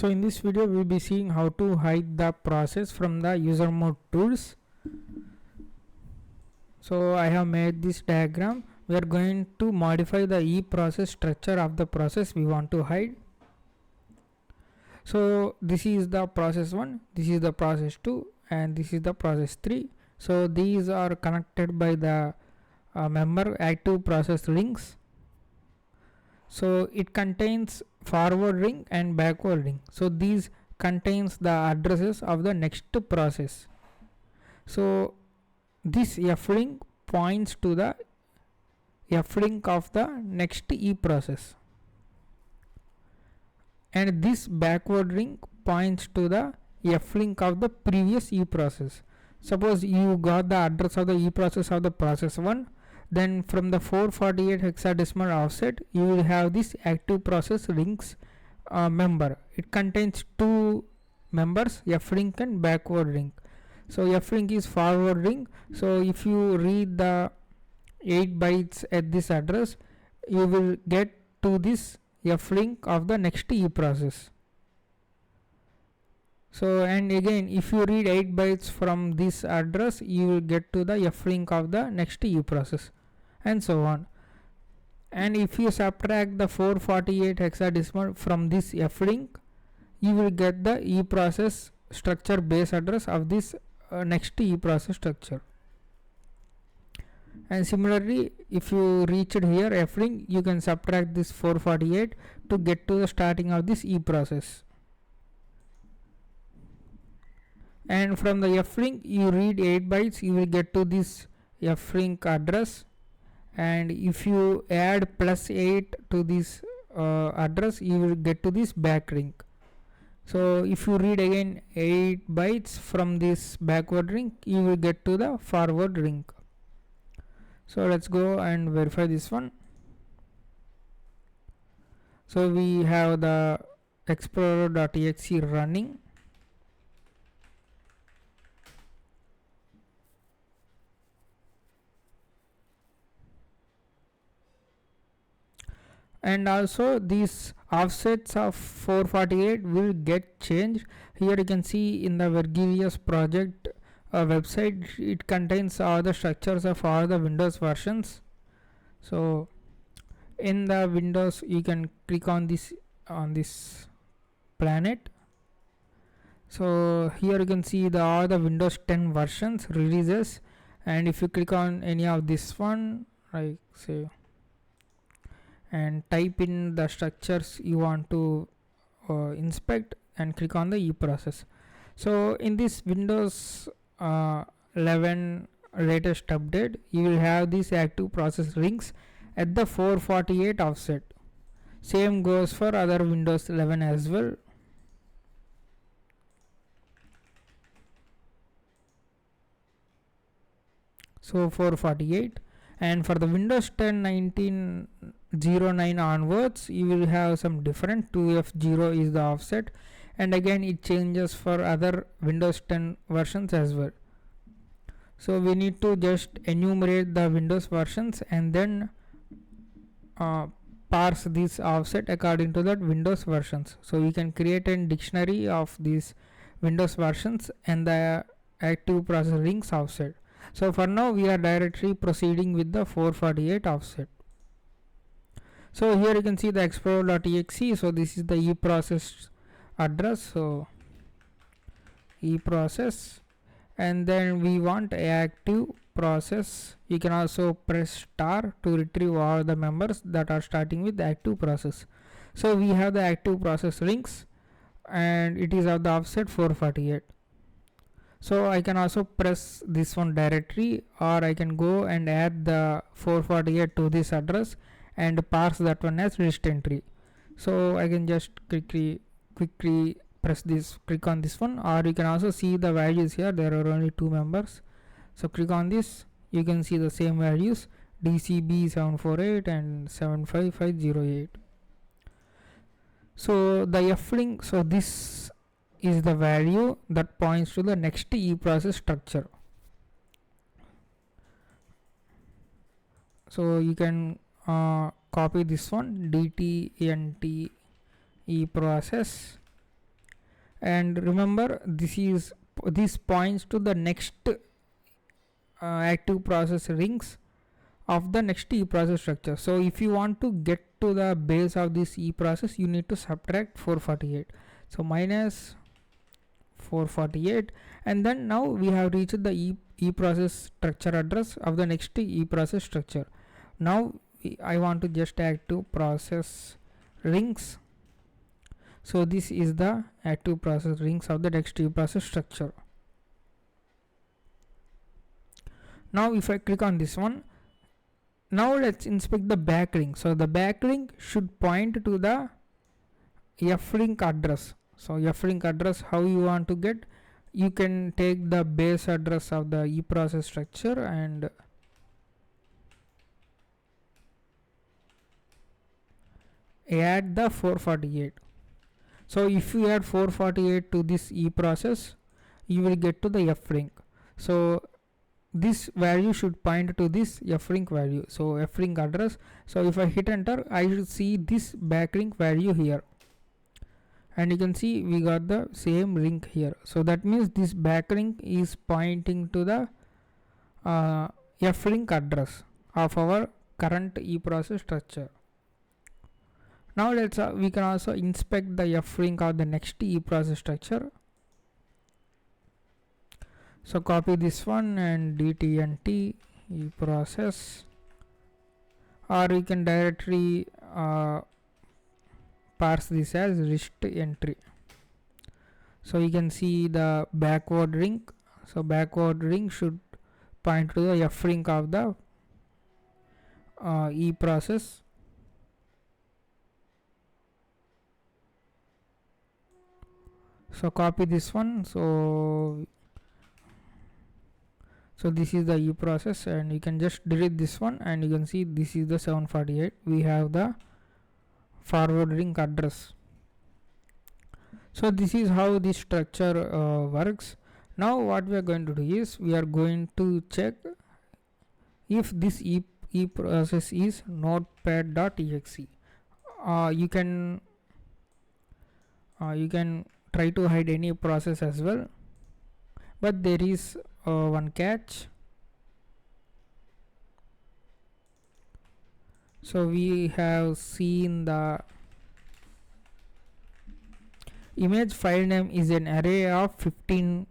So in this video we will be seeing how to hide the process from the user mode tools. So I have made this diagram. We are going to modify the e-process structure of the process we want to hide. So this is the process 1, this is the process 2, and this is the process 3. So these are connected by the member active process links. So it contains forward ring and backward ring. So these contains the addresses of the next process. So this F link points to the F link of the next E process, and this backward ring points to the F link of the previous E process. Suppose you got the address of the E process of the process 1, then from the 448 hexadecimal offset you will have this active process links member. It contains two members, F link and backward link. So F link is forward ring. So if you read the 8 bytes at this address, you will get to this F link of the next E process. So and again if you read 8 bytes from this address, you will get to the F link of the next E process, and so on. And if you subtract the 448 hexadecimal from this F link, you will get the E process structure base address of this next E process structure. And similarly, if you reached here F link, you can subtract this 448 to get to the starting of this E process. And from the F link you read 8 bytes, you will get to this F link address, and if you add +8 to this address, you will get to this back link. So if you read again 8 bytes from this backward link, you will get to the forward link. So let's go and verify this one. So we have the explorer.exe running. And also these offsets of 448 will get changed. Here you can see in the Vergilius project website, it contains all the structures of all the Windows versions. So in the Windows you can click on this planet. So here you can see all the Windows 10 versions releases, and if you click on any of this one, like say, and type in the structures you want to inspect and click on the E process. So in this Windows 11 latest update, you will have these active process links at the 448 offset. Same goes for other Windows 11 as well. So 448, and for the Windows 10 1909 onwards, you will have some different. 2F0 is the offset, and again it changes for other Windows 10 versions as well. So we need to just enumerate the Windows versions and then parse this offset according to that Windows versions. So we can create a dictionary of these Windows versions and the active process links offset. So for now we are directly proceeding with the 448 offset. So here you can see the explorer.exe. So this is the E process address. So E process, and then we want active process. You can also press star to retrieve all the members that are starting with the active process. So we have the active process links, and it is of the offset 448. So I can also press this one directly, or I can go and add the 448 to this address and parse that one as list entry. So I can just quickly press this, click on this one, or you can also see the values here. There are only two members. So click on this, you can see the same values, DCB748 and 75508. So the F link, so this is the value that points to the next E process structure. So you can copy this one, DTNT E process, and remember this points to the next active process rings of the next E process structure. So if you want to get to the base of this E process, you need to subtract 448. So minus 448, and then now we have reached the E process structure address of the next E process structure. Now I want to just add to process rings. So this is the active process rings of the next E process structure. Now if I click on this one, now let's inspect the back ring. So the back ring should point to the F ring address. So F ring address, how you want to get? You can take the base address of the E process structure and add the 448. So if you add 448 to this E process, you will get to the F ring. So this value should point to this F ring value, so F ring address. So if I hit enter, I should see this back ring value here, and you can see we got the same ring here. So that means this back ring is pointing to the F ring address of our current E process structure. Now we can also inspect the F ring of the next E process structure. So copy this one and dtnt E process, or we can directly parse this as list entry. So you can see the backward ring. So backward ring should point to the F ring of the E process. So copy this one. So this is the E process, and you can just delete this one, and you can see this is the 748. We have the forward ring address. So this is how this structure works. Now what we are going to do is we are going to check if this E process is notepad.exe. You can try to hide any process as well, but there is one catch. So we have seen the image file name is an array of 15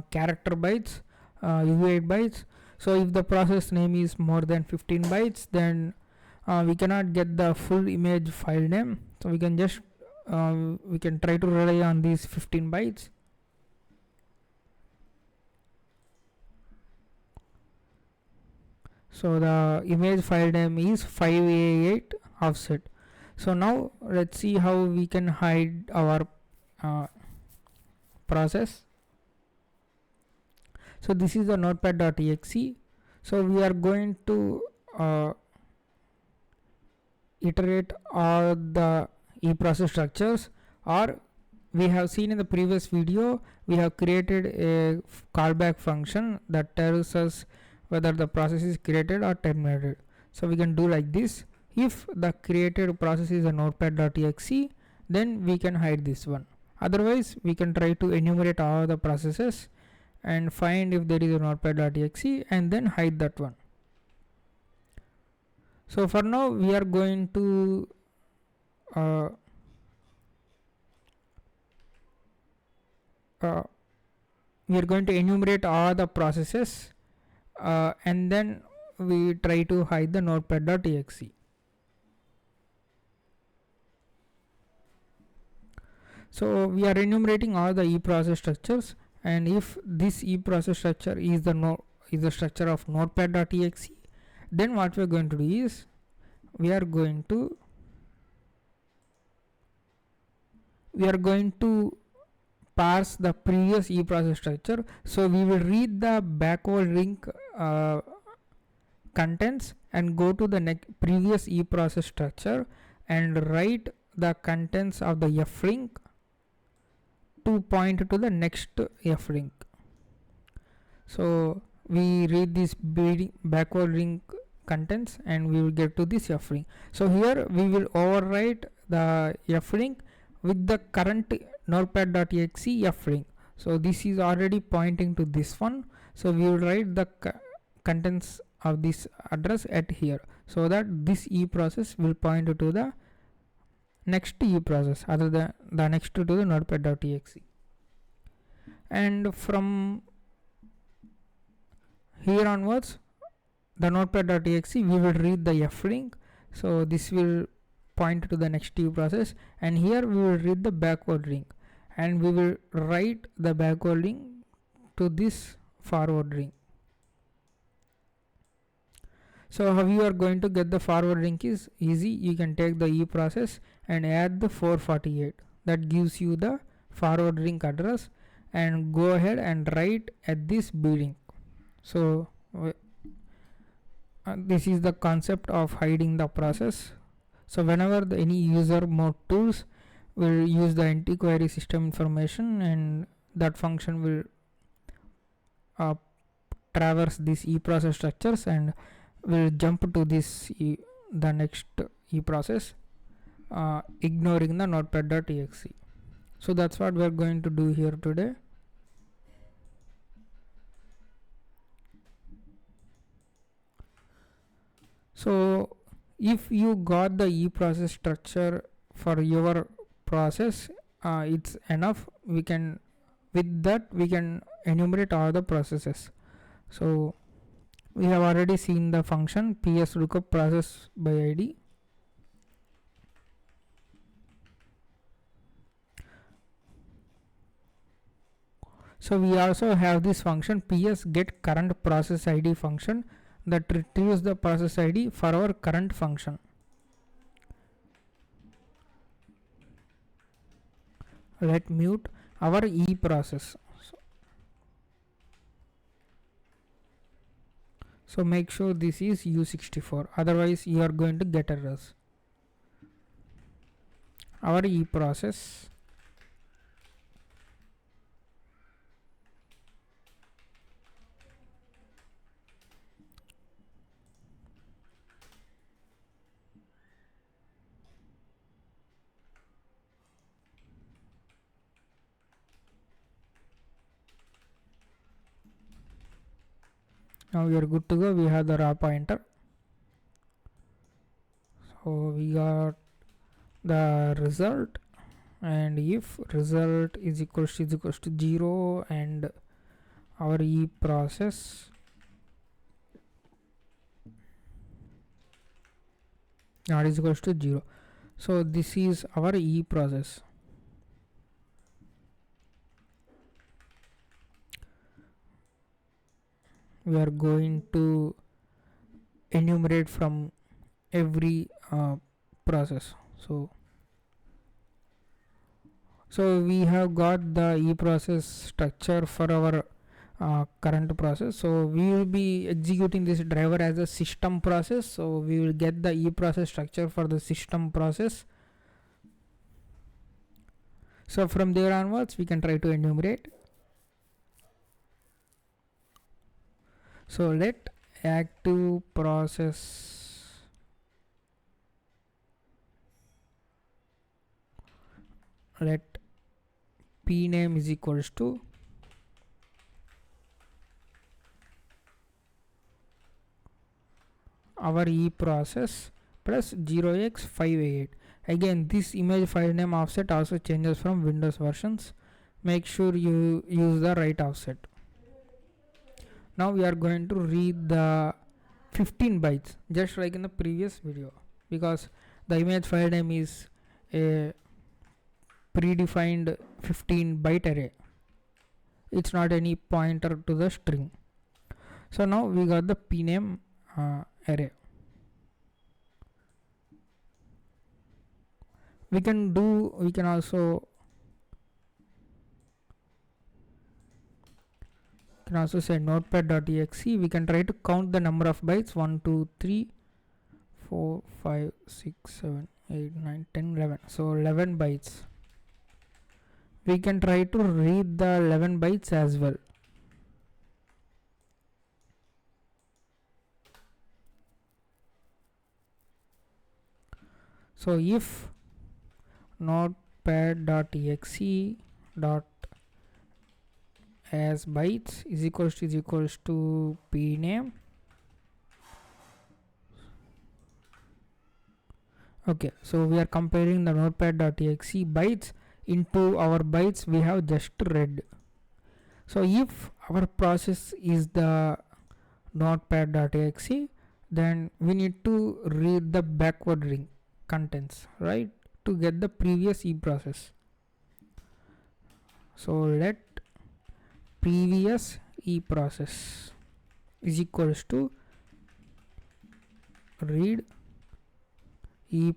character bytes, UAID bytes. So if the process name is more than 15 bytes, then we cannot get the full image file name. So we can just we can try to rely on these 15 bytes. So the image file name is 5A8 offset. So now let's see how we can hide our process. So this is the notepad.exe. So we are going to iterate all the E process structures, or we have seen in the previous video we have created a callback function that tells us whether the process is created or terminated. So we can do like this. If the created process is a notepad.exe, then we can hide this one. Otherwise we can try to enumerate all the processes and find if there is a notepad.exe and then hide that one. So for now we are going to enumerate all the processes and then we try to hide the notepad.exe. So we are enumerating all the E process structures, and if this E process structure is the structure of notepad.exe, then what we are going to do is we are going to parse the previous E process structure. So we will read the backward ring contents and go to the previous E process structure and write the contents of the F ring to point to the next F ring. So we read this backward ring contents and we will get to this F ring. So here we will overwrite the F ring with the current notepad.exe f-ring. So this is already pointing to this one, so we will write the contents of this address at here, so that this e process will point to the next e process other than the next to the notepad.exe. And from here onwards, the notepad.exe, we will read the f-ring, so this will point to the next e process, and here we will read the backward ring, and we will write the backward ring to this forward ring. So how you are going to get the forward ring is easy. You can take the e process and add the 448, that gives you the forward ring address, and go ahead and write at this b ring. So this is the concept of hiding the process. So whenever any user mode tools will use the anti-query system information, and that function will traverse these e process structures and will jump to this the next e process, ignoring the notepad.exe. So that's what we are going to do here today. So if you got the e process structure for your process, it's enough. With that we can enumerate all the processes. So we have already seen the function ps lookup process by id. So we also have this function ps get current process id function, that retrieves the process id for our current function. Let mute our e process. So make sure this is u64, otherwise you are going to get errors. Our e process, now we are good to go. We have the raw pointer, so we got the result, and if result is equals to 0, and our e process not is equals to 0, so this is our e process. We are going to enumerate from every process. So we have got the e process structure for our current process. So we will be executing this driver as a system process, so we will get the e process structure for the system process. So from there onwards we can try to enumerate. So let active process let p name is equals to our e process plus 0x588. Again, this image file name offset also changes from Windows versions. Make sure you use the right offset. Now we are going to read the 15 bytes, just like in the previous video, because the image file name is a predefined 15 byte array. It's not any pointer to the string. So now we got the p name array. We can also say notepad.exe. we can try to count the number of bytes: 1 2 3 4 5 6 7 8 9 10 11. So 11 bytes. We can try to read the 11 bytes as well. So if notepad.exe notepad.exe dot as bytes is equals to pname. Okay, so we are comparing the notepad.exe bytes into our bytes we have just read. So if our process is the notepad.exe, then we need to read the backward ring contents, right, to get the previous process. So let previous process is equals to read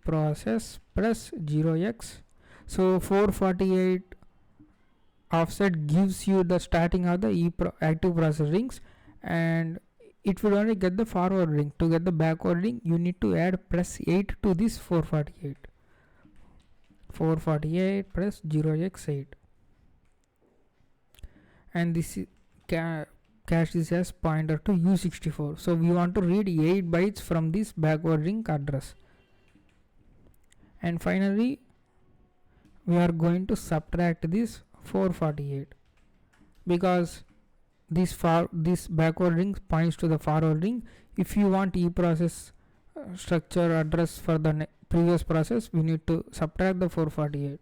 process plus 0x. So 448 offset gives you the starting of the active process rings, and it will only get the forward ring. To get the backward ring, you need to add plus 8 to this 448. 448 plus 0x8, and this is cache this as pointer to U64. So we want to read 8 bytes from this backward ring address. And finally we are going to subtract this 448 because this backward ring points to the forward ring. If you want process structure address for the previous process, we need to subtract the 448.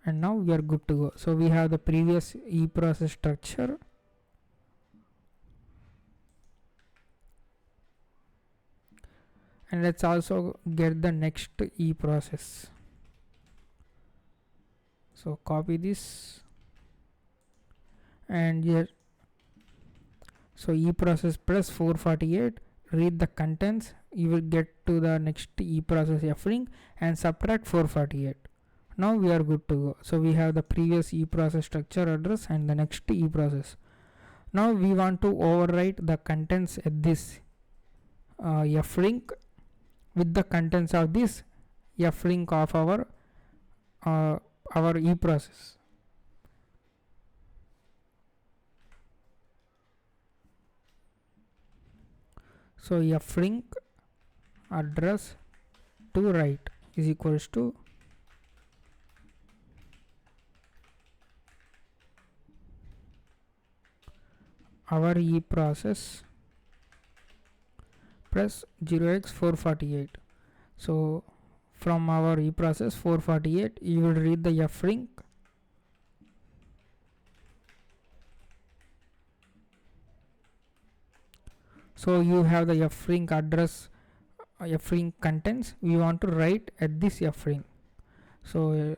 And now we are good to go. So we have the previous process structure, and let's also get the next process. So copy this, and here, so process plus 448, read the contents, you will get to the next process f ring and subtract 448. Now we are good to go. So we have the previous process structure address and the next process. Now we want to overwrite the contents at this f ring with the contents of this f ring of our process. So f ring address to write is equals to our process plus 0x448. So from our process 448, you will read the f ring, so you have the f ring address, f ring contents we want to write at this f ring. So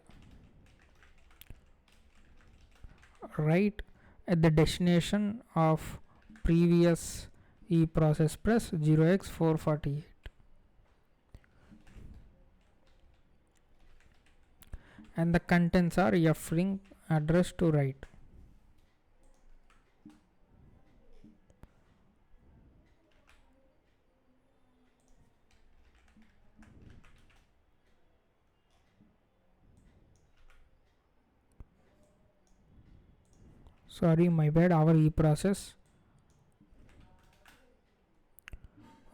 write at the destination of previous process plus 0x448, and the contents are f ring address to write. Sorry, my bad, our process.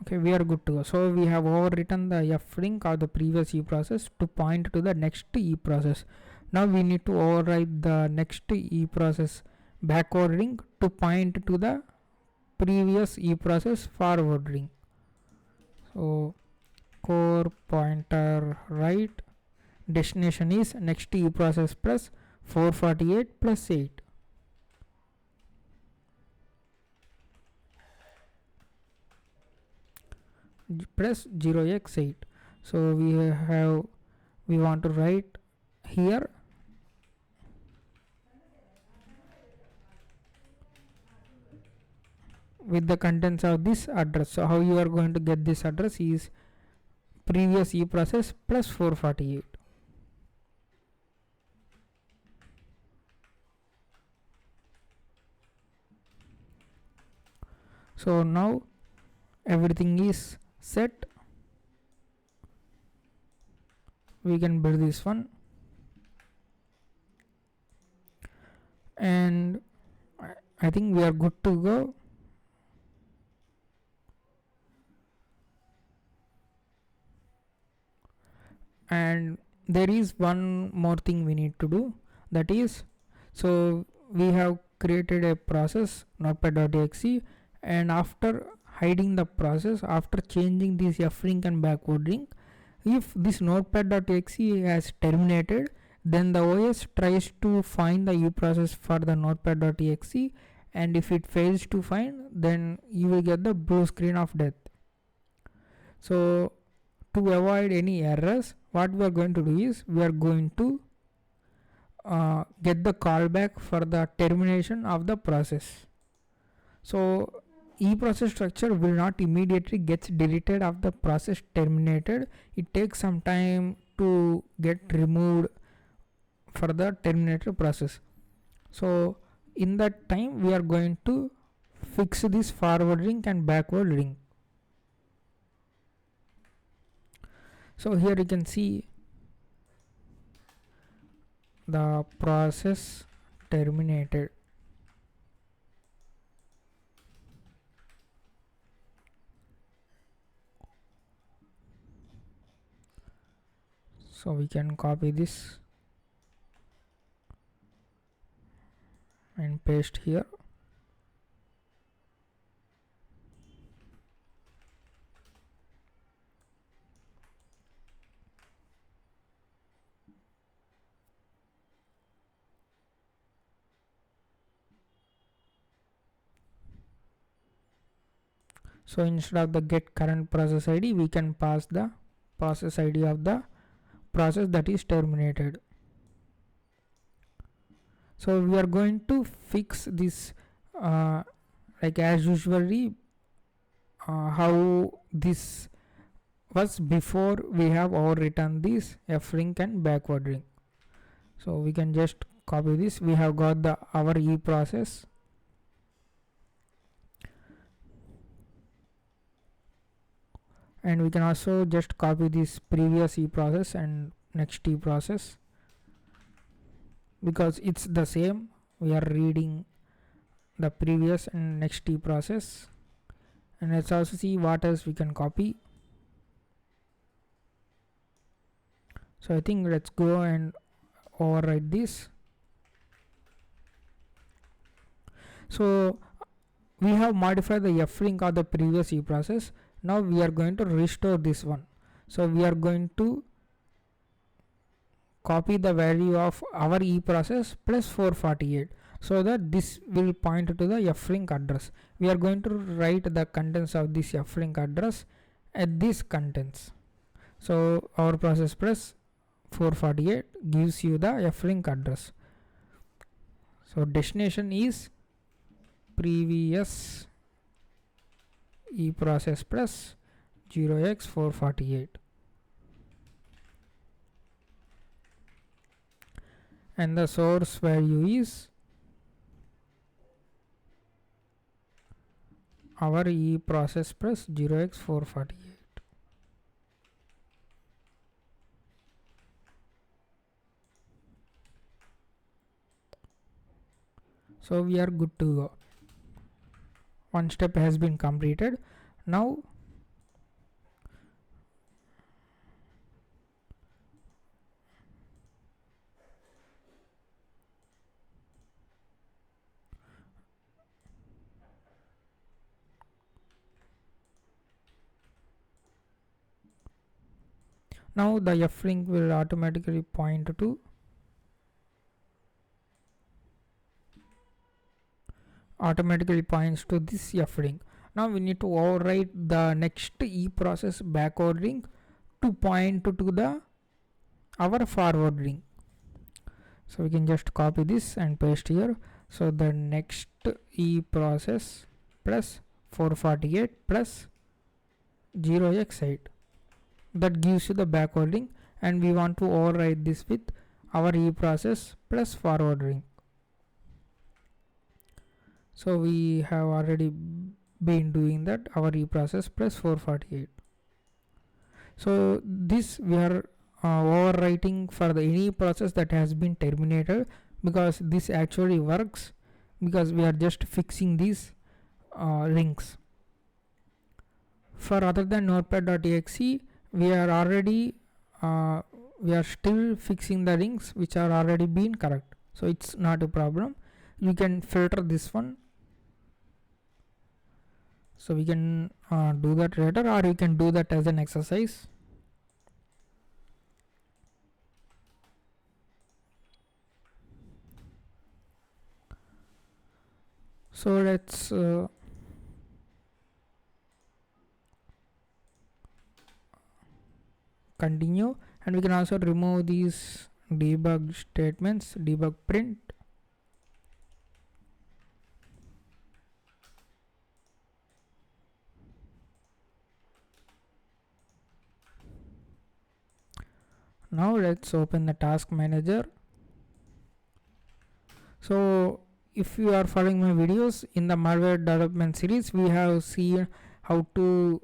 Okay, we are good to go. So we have overwritten the f ring of the previous process to point to the next process. Now we need to overwrite the next process backward ring to point to the previous process forward ring. So core pointer right, destination is next process plus 448 plus 8. Plus 0x8. So we want to write here with the contents of this address. So how you are going to get this address is previous process plus 448. So now everything is set. We can build this one, and I think we are good to go. And there is one more thing we need to do, that is, so we have created a process notepad.exe, and after hiding the process, after changing this f-ring and backward ring, if this notepad.exe has terminated, then the OS tries to find the uprocess for the notepad.exe, and if it fails to find, then you will get the blue screen of death. So to avoid any errors, what we are going to do is we are going to get the callback for the termination of the process. So eProcess structure will not immediately gets deleted of the process terminated. It takes some time to get removed for the terminated process. So in that time we are going to fix this forward ring and backward ring. So here you can see the process terminated. So we can copy this and paste here. So instead of the get current process ID, we can pass the process ID of the process that is terminated. So we are going to fix this like as usually how this was before we have overwritten this f-ring and backward ring. So we can just copy this. We have got the our e process, and we can also just copy this previous e process and next e process, because it's the same. We are reading the previous and next e process. And let's also see what else we can copy. So I think let's go and overwrite this. So we have modified the f-ring of the previous e process. Now we are going to restore this one. So we are going to copy the value of our e process plus 448, so that this will point to the f-ring address. We are going to write the contents of this f-ring address at this contents. So our process plus 448 gives you the f-ring address. So destination is previous e process plus 0x448, and the source value is our e process plus 0x448. So we are good to go. One step has been completed. Now the f-ring will automatically point to points to this f-ring. Now we need to overwrite the next e process backward ring to point to the our forward ring. So we can just copy this and paste here. So the next e process plus 448 plus 0x8, that gives you the backward ring, and we want to overwrite this with our e process plus forward ring. So we have already been doing that, our e process plus 448. So this we are overwriting for the any process that has been terminated, because this actually works, because we are just fixing these rings. For other than notepad.exe, we are already we are still fixing the rings which are already been correct, so it's not a problem. You can filter this one, so we can do that later, or you can do that as an exercise. So let's continue, and we can also remove these debug statements, debug print. Now let's open the task manager. So if you are following my videos in the malware development series, we have seen how to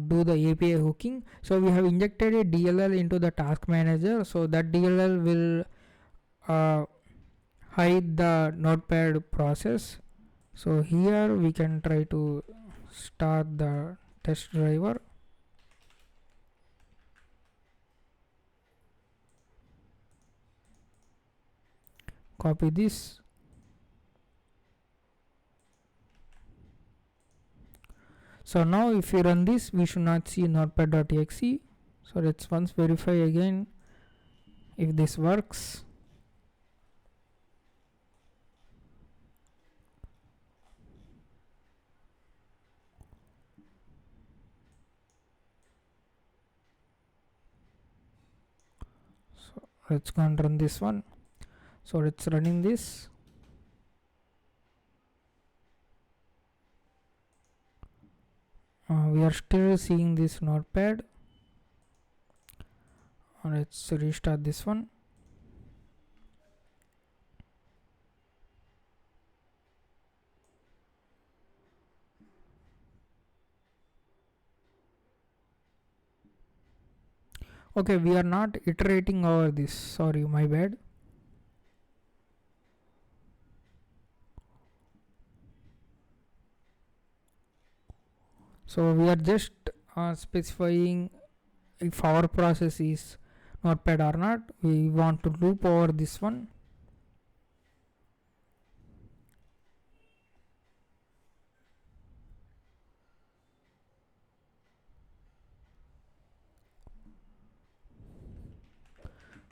do the API hooking. So we have injected a DLL into the task manager, so that DLL will hide the notepad process. So here we can try to start the test driver. Copy this. So now if you run this, we should not see notepad.exe. So let's once verify again if this works. So let's go and run this one. So let's running this. We are still seeing this notepad. Let's restart this one. Okay, we are not iterating over this, sorry, my bad. So we are just specifying if our process is notepad or not. We want to loop over this one.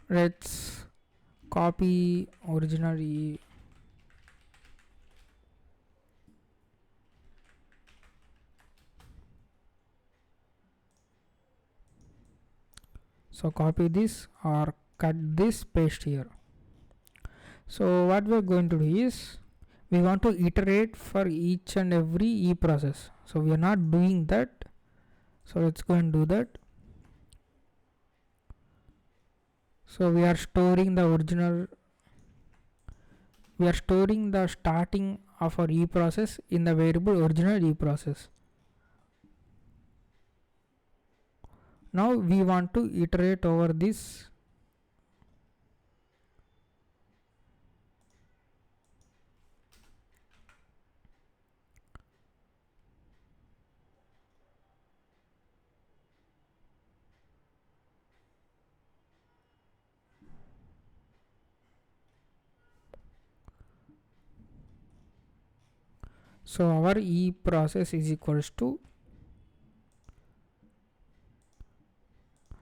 Let's copy original so copy this or cut this, paste here. So what we are going to do is we want to iterate for each and every E process. So we are not doing that, so let's go and do that. So we are storing the original, we are storing the starting of our E process in the variable original E process. Now we want to iterate over this. So our E process is equals to,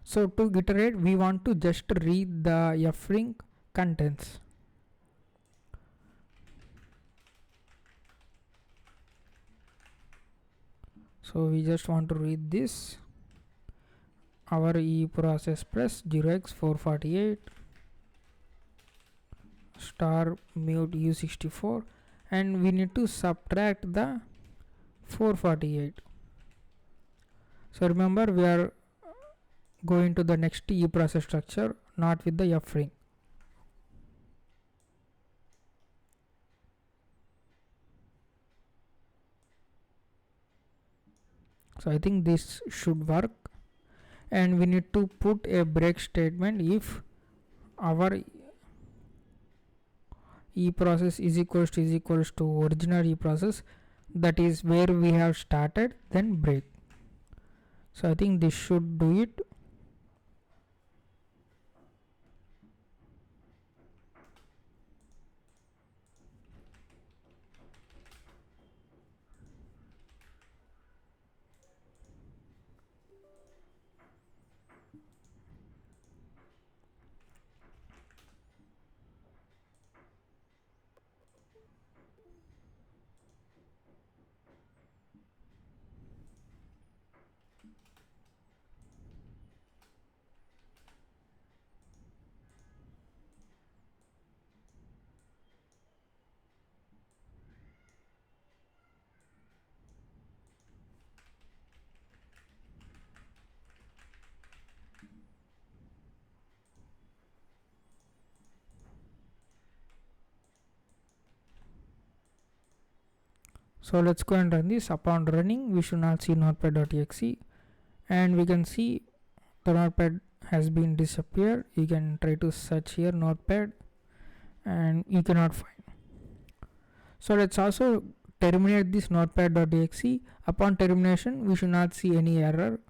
so to iterate we want to just read the fring contents. So we just want to read this, our E process plus 0x448 star mute u64, and we need to subtract the 448. So remember, we are going to the next E process structure, not with the fring. So I think this should work, and we need to put a break statement if our E process is equals to original E process, that is where we have started, then break. So I think this should do it. So let's go and run this. Upon running, we should not see notepad.exe, and we can see the notepad has been disappeared. You can try to search here notepad and you cannot find. So let's also terminate this notepad.exe. Upon termination, we should not see any error.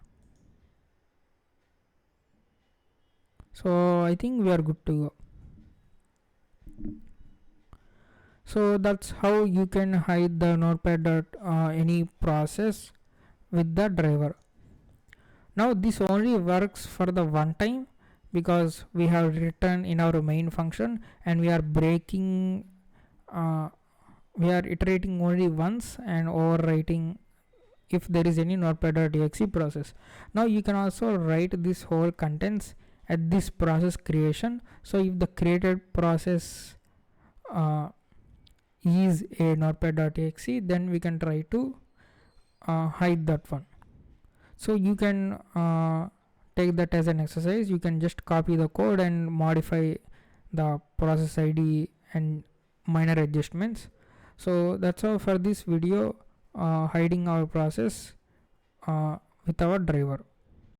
So I think we are good to go. So that's how you can hide the notepad any process with the driver. Now this only works for the one time, because we have written in our main function and we are breaking we are iterating only once and overwriting if there is any notepad.exe process. Now you can also write this whole contents at this process creation. So if the created process is a notepad.exe, then we can try to hide that one. So you can take that as an exercise. You can just copy the code and modify the process ID and minor adjustments. So that's all for this video, hiding our process with our driver.